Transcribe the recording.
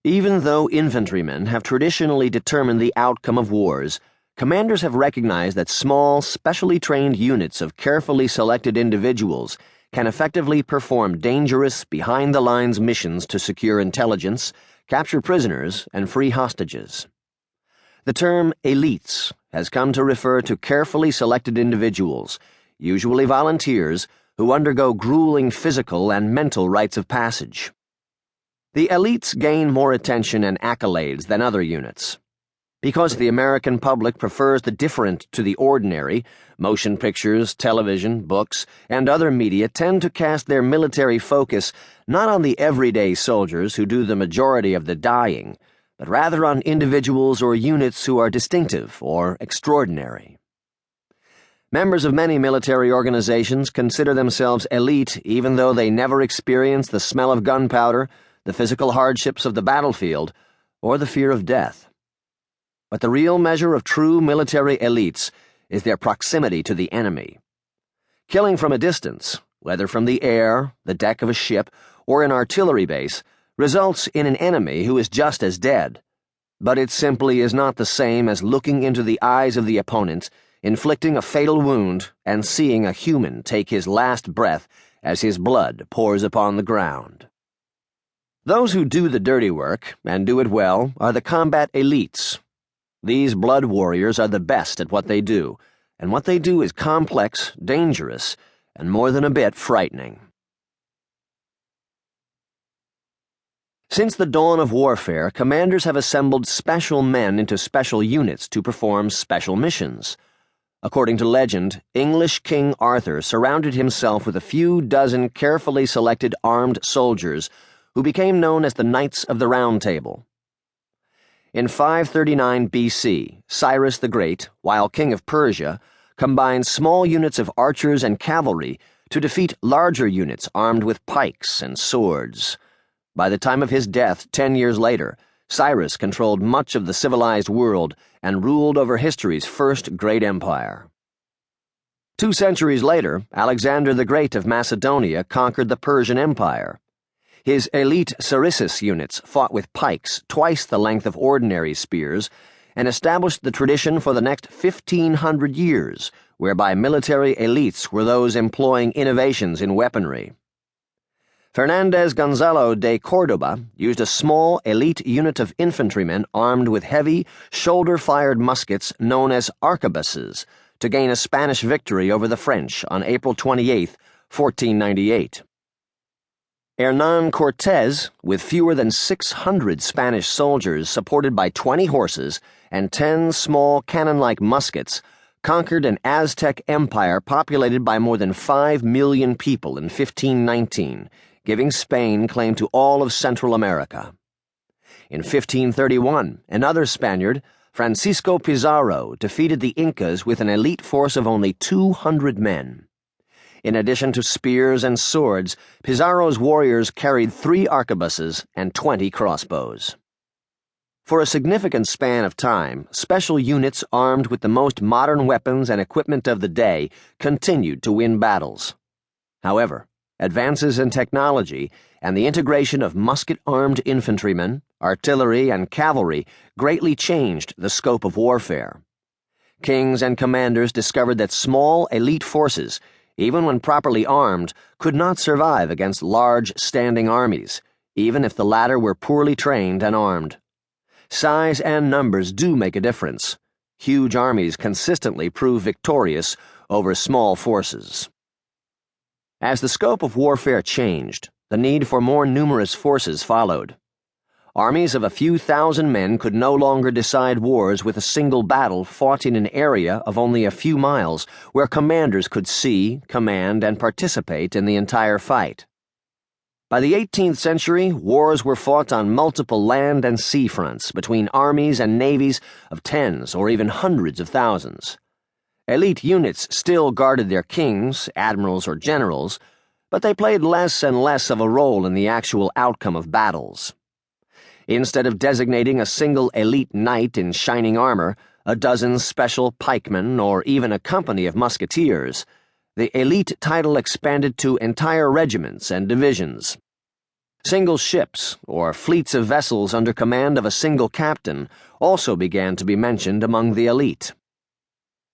Even though infantrymen have traditionally determined the outcome of wars, commanders have recognized that small, specially trained units of carefully selected individuals can effectively perform dangerous, behind-the-lines missions to secure intelligence, capture prisoners, and free hostages. The term elites has come to refer to carefully selected individuals, usually volunteers, who undergo grueling physical and mental rites of passage. The elites gain more attention and accolades than other units. Because the American public prefers the different to the ordinary, motion pictures, television, books, and other media tend to cast their military focus not on the everyday soldiers who do the majority of the dying, but rather on individuals or units who are distinctive or extraordinary. Members of many military organizations consider themselves elite even though they never experience the smell of gunpowder, the physical hardships of the battlefield, or the fear of death. But the real measure of true military elites is their proximity to the enemy. Killing from a distance, whether from the air, the deck of a ship, or an artillery base, results in an enemy who is just as dead. But it simply is not the same as looking into the eyes of the opponent, inflicting a fatal wound, and seeing a human take his last breath as his blood pours upon the ground. Those who do the dirty work, and do it well, are the combat elites. These blood warriors are the best at what they do, and what they do is complex, dangerous, and more than a bit frightening. Since the dawn of warfare, commanders have assembled special men into special units to perform special missions. According to legend, English King Arthur surrounded himself with a few dozen carefully selected armed soldiers who became known as the Knights of the Round Table. In 539 BC, Cyrus the Great, while king of Persia, combined small units of archers and cavalry to defeat larger units armed with pikes and swords. By the time of his death 10 years later, Cyrus controlled much of the civilized world and ruled over history's first great empire. 2 centuries later, Alexander the Great of Macedonia conquered the Persian Empire. His elite Saracen units fought with pikes twice the length of ordinary spears and established the tradition for the next 1,500 years, whereby military elites were those employing innovations in weaponry. Fernandez Gonzalo de Cordoba used a small elite unit of infantrymen armed with heavy, shoulder-fired muskets known as arquebuses to gain a Spanish victory over the French on April 28, 1498. Hernán Cortés, with fewer than 600 Spanish soldiers supported by 20 horses and 10 small cannon-like muskets, conquered an Aztec empire populated by more than 5 million people in 1519, giving Spain claim to all of Central America. In 1531, another Spaniard, Francisco Pizarro, defeated the Incas with an elite force of only 200 men. In addition to spears and swords, Pizarro's warriors carried 3 arquebuses and 20 crossbows. For a significant span of time, special units armed with the most modern weapons and equipment of the day continued to win battles. However, advances in technology and the integration of musket-armed infantrymen, artillery, and cavalry greatly changed the scope of warfare. Kings and commanders discovered that small elite forces, even when properly armed, could not survive against large, standing armies, even if the latter were poorly trained and armed. Size and numbers do make a difference. Huge armies consistently prove victorious over small forces. As the scope of warfare changed, the need for more numerous forces followed. Armies of a few thousand men could no longer decide wars with a single battle fought in an area of only a few miles where commanders could see, command, and participate in the entire fight. By the 18th century, wars were fought on multiple land and sea fronts between armies and navies of tens or even hundreds of thousands. Elite units still guarded their kings, admirals, or generals, but they played less and less of a role in the actual outcome of battles. Instead of designating a single elite knight in shining armor, a dozen special pikemen, or even a company of musketeers, the elite title expanded to entire regiments and divisions. Single ships, or fleets of vessels under command of a single captain, also began to be mentioned among the elite.